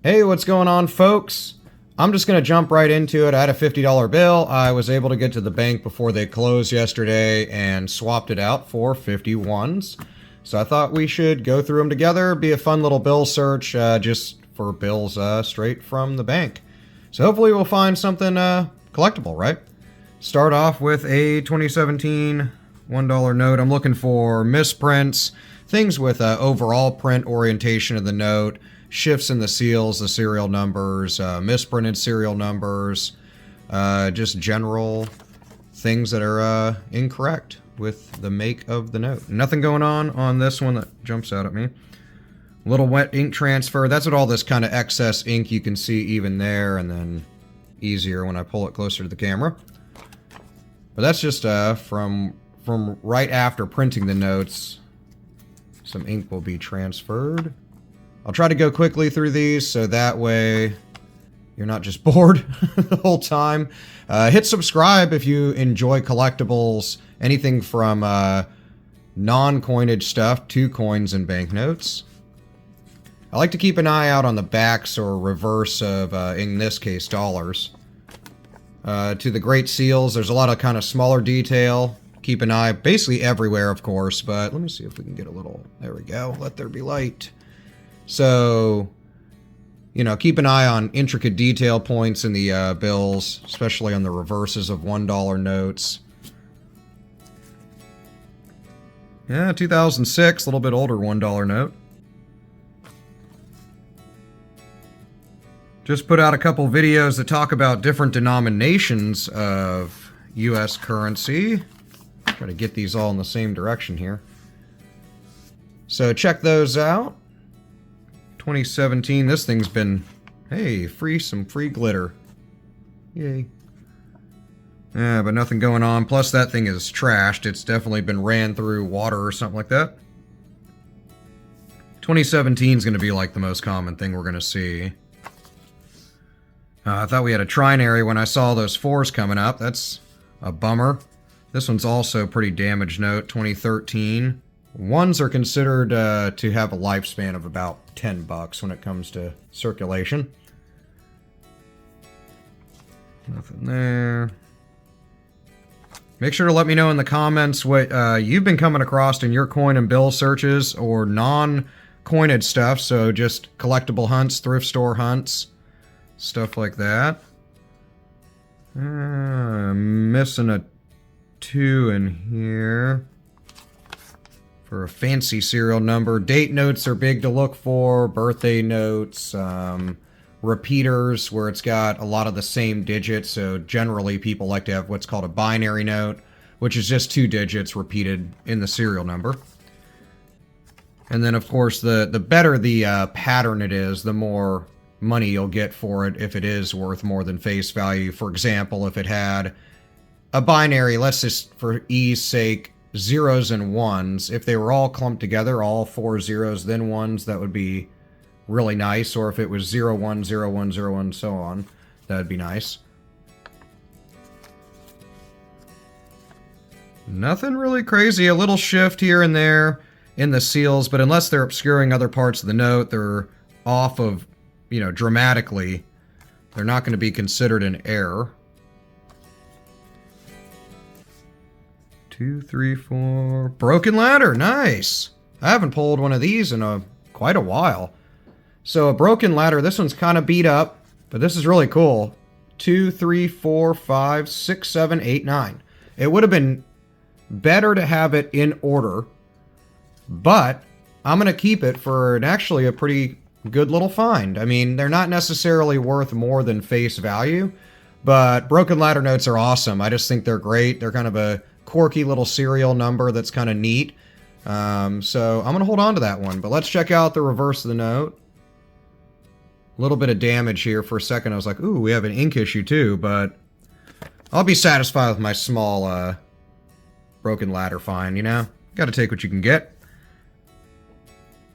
Hey, what's going on, folks? I'm just going to jump right into it. I had a $50 bill. I was able to get to the bank before they closed yesterday and swapped it out for 51s. So I thought we should go through them together. Be a fun little bill search just for bills straight from the bank. So hopefully we'll find something collectible, right? Start off with a 2017 $1 note. I'm looking for misprints, things with overall print orientation of the note, shifts in the seals, the serial numbers, misprinted serial numbers, just general things that are incorrect with the make of the note. Nothing going on this one that jumps out at me. Little wet ink transfer. That's what all this kind of excess ink you can see even there, and then easier when I pull it closer to the camera. But that's just from right after printing the notes. Some ink will be transferred. I'll try to go quickly through these so that way you're not just bored the whole time. Hit subscribe if you enjoy collectibles, anything from non-coinage stuff to coins and banknotes. I like to keep an eye out on the backs or reverse of, in this case, dollars. To the great seals, there's a lot of kind of smaller detail. Keep an eye basically everywhere, of course, but let me see if we can get a little... There we go. Let there be light. So, you know, keep an eye on intricate detail points in the bills, especially on the reverses of $1 notes. Yeah, 2006, a little bit older $1 note. Just put out a couple videos that talk about different denominations of US currency. Try to get these all in the same direction here. So check those out. 2017, this thing's been, hey, some free glitter. Yay. Yeah, but nothing going on. Plus that thing is trashed. It's definitely been ran through water or something like that. 2017 is going to be like the most common thing we're going to see. I thought we had a trinary when I saw those fours coming up. That's a bummer. This one's also a pretty damaged note, 2013. Ones are considered to have a lifespan of about $10 when it comes to circulation. Nothing there. Make sure to let me know in the comments what you've been coming across in your coin and bill searches or non-coined stuff. So just collectible hunts, thrift store hunts, stuff like that. I'm missing a 2 in here. For a fancy serial number. Date notes are big to look for. Birthday notes. Repeaters where it's got a lot of the same digits. So generally people like to have what's called a binary note, which is just 2 digits repeated in the serial number. And then of course the better the pattern it is, the more money you'll get for it if it is worth more than face value. For example, if it had a binary, let's just for ease sake, zeros and ones, if they were all clumped together, all 4 zeros then ones, that would be really nice. Or if it was 0 1 0 1 0 1 so on, that'd be nice. Nothing really crazy. A little shift here and there in the seals, but unless they're obscuring other parts of the note, they're off of, you know, dramatically, they're not going to be considered an error. 2, 3, 4. Broken ladder. Nice. I haven't pulled one of these in quite a while. So a broken ladder. This one's kind of beat up, but this is really cool. 2, 3, 4, 5, 6, 7, 8, 9. It would have been better to have it in order, but I'm going to keep it for actually a pretty good little find. I mean, they're not necessarily worth more than face value, but broken ladder notes are awesome. I just think they're great. They're kind of a quirky little serial number that's kind of neat. So I'm going to hold on to that one. But let's check out the reverse of the note. A little bit of damage here. For a second I was like, ooh, we have an ink issue too. But I'll be satisfied with my small broken ladder find, you know? Got to take what you can get.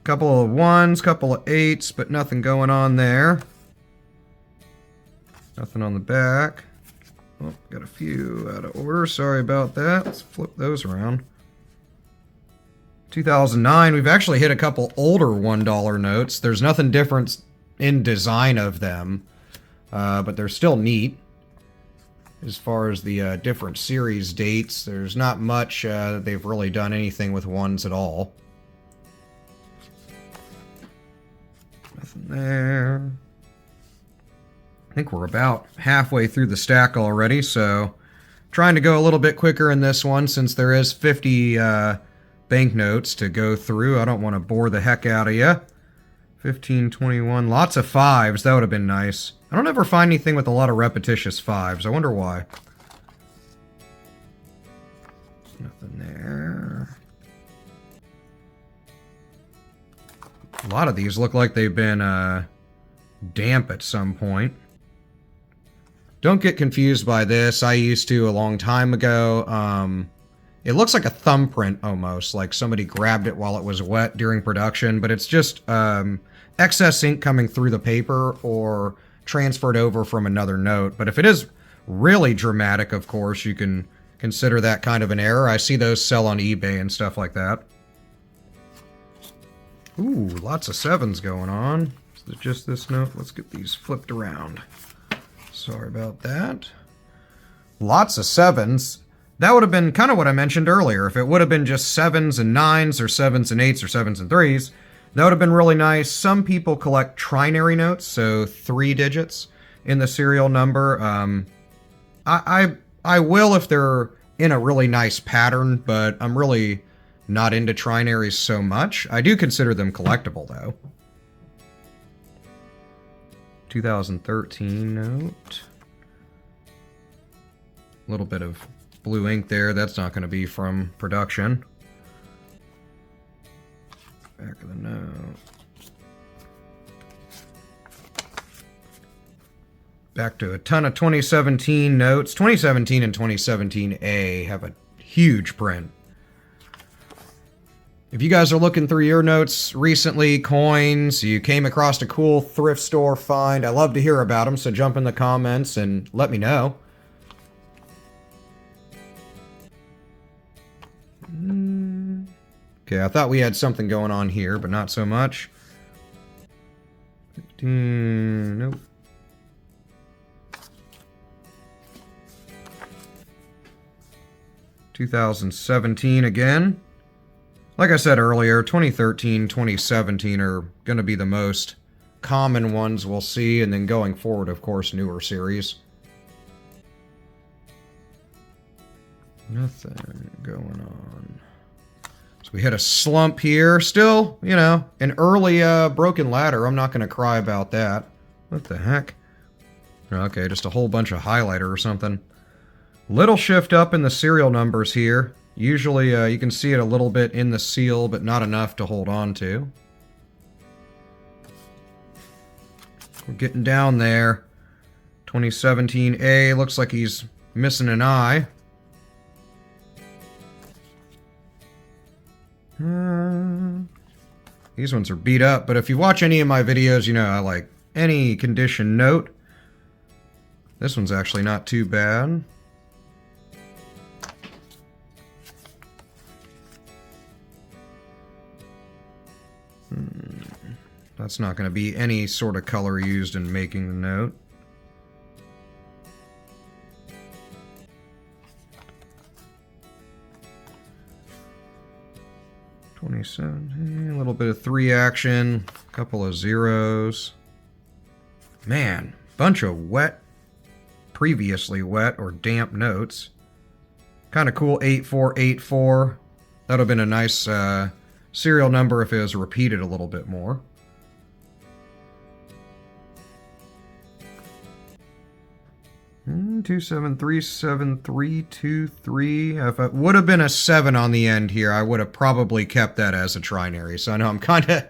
Couple of 1s, couple of 8s, but nothing going on there. Nothing on the back. Oh, got a few out of order. Sorry about that. Let's flip those around. 2009, we've actually hit a couple older $1 notes. There's nothing different in design of them, but they're still neat. As far as the different series dates, there's not much that they've really done anything with ones at all. Nothing there. I think we're about halfway through the stack already, so trying to go a little bit quicker in this one since there is 50 banknotes to go through. I don't want to bore the heck out of you. 15, 21, lots of fives. That would have been nice. I don't ever find anything with a lot of repetitious fives. I wonder why. Nothing there. A lot of these look like they've been damp at some point. Don't get confused by this. I used to a long time ago. It looks like a thumbprint almost, like somebody grabbed it while it was wet during production, but it's just excess ink coming through the paper or transferred over from another note. But if it is really dramatic, of course, you can consider that kind of an error. I see those sell on eBay and stuff like that. Ooh, lots of sevens going on. Is it just this note? Let's get these flipped around. Sorry about that. Lots of sevens. That would have been kind of what I mentioned earlier. If it would have been just sevens and nines or sevens and eights or sevens and threes, that would have been really nice. Some people collect trinary notes, so 3 digits in the serial number. I will if they're in a really nice pattern, but I'm really not into trinaries so much. I do consider them collectible, though. 2013 note. A little bit of blue ink there. That's not going to be from production. Back of the note. Back to a ton of 2017 notes. 2017 and 2017A have a huge print. If you guys are looking through your notes recently, coins, you came across a cool thrift store find, I love to hear about them, so jump in the comments and let me know. Okay, I thought we had something going on here, but not so much. 15, nope. $2017 again. Like I said earlier, 2013, 2017 are going to be the most common ones we'll see, and then going forward, of course, newer series. Nothing going on. So we hit a slump here. Still, you know, an early broken ladder. I'm not going to cry about that. What the heck? Okay, just a whole bunch of highlighter or something. Little shift up in the serial numbers here. Usually you can see it a little bit in the seal, but not enough to hold on to. We're getting down there. 2017A looks like he's missing an eye. These ones are beat up, but if you watch any of my videos, you know I like any condition note. This one's actually not too bad. That's not going to be any sort of color used in making the note. A little bit of 3 action, a couple of zeros. Man, bunch of wet, previously wet or damp notes. Kind of cool, 8484. That would have been a nice serial number if it was repeated a little bit more. Two seven three seven three two three. If it would have been a 7 on the end here, I would have probably kept that as a trinary. So I know I'm kind of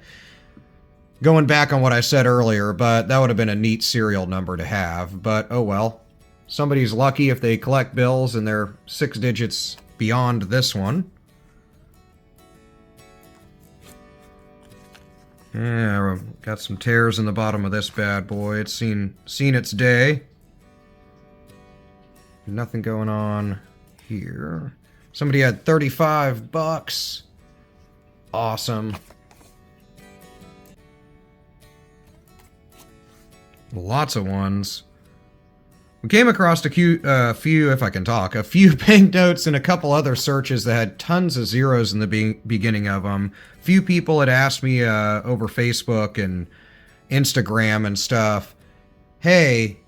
going back on what I said earlier, but that would have been a neat serial number to have. But oh well. Somebody's lucky if they collect bills and they're 6 digits beyond this one. Yeah, we've got some tears in the bottom of this bad boy. It's seen its day. Nothing going on here. Somebody had $35. Awesome. Lots of ones. We came across a few, if I can talk, a few banknotes and a couple other searches that had tons of zeros in the beginning of them. Few people had asked me over Facebook and Instagram and stuff, hey,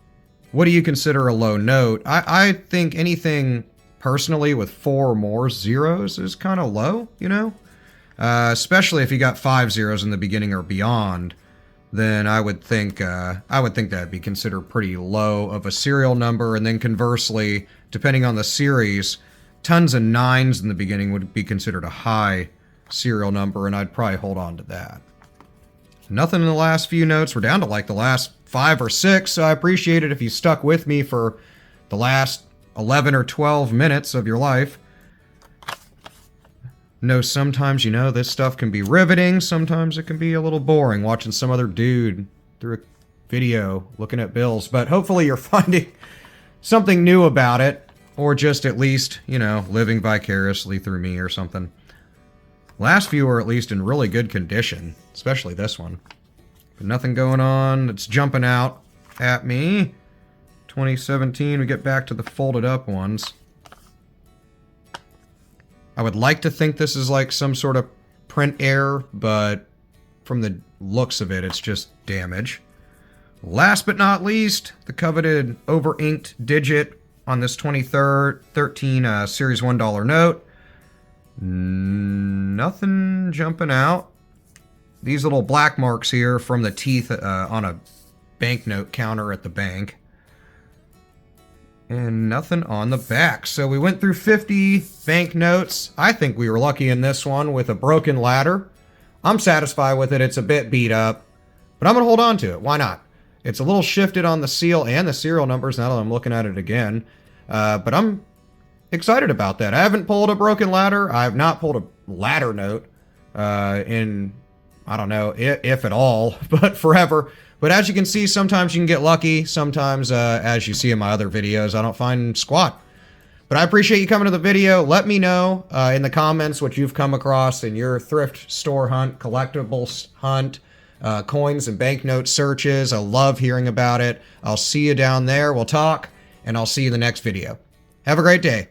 what do you consider a low note? I think anything personally with 4 or more zeros is kind of low, you know? Especially if you got 5 zeros in the beginning or beyond, then I would think that'd be considered pretty low of a serial number. And then conversely, depending on the series, tons of 9s in the beginning would be considered a high serial number, and I'd probably hold on to that. Nothing in the last few notes. We're down to like the last 5 or 6, so I appreciate it if you stuck with me for the last 11 or 12 minutes of your life. No, sometimes, you know, this stuff can be riveting. Sometimes it can be a little boring watching some other dude through a video looking at bills. But hopefully you're finding something new about it, or just at least, you know, living vicariously through me or something. Last few are at least in really good condition, especially this one. But nothing going on that's jumping out at me. 2017, we get back to the folded up ones. I would like to think this is like some sort of print error, but from the looks of it, it's just damage. Last but not least, the coveted over-inked digit on this 2013 Series $1 note. Nothing jumping out. These little black marks here from the teeth on a banknote counter at the bank. And nothing on the back. So we went through 50 banknotes. I think we were lucky in this one with a broken ladder. I'm satisfied with it. It's a bit beat up, but I'm going to hold on to it. Why not? It's a little shifted on the seal and the serial numbers now that I'm looking at it again. But I'm excited about that. I haven't pulled a broken ladder. I have not pulled a ladder note in, I don't know, if at all, but forever. But as you can see, sometimes you can get lucky. Sometimes, as you see in my other videos, I don't find squat. But I appreciate you coming to the video. Let me know in the comments what you've come across in your thrift store hunt, collectibles hunt, coins and banknote searches. I love hearing about it. I'll see you down there. We'll talk, and I'll see you in the next video. Have a great day.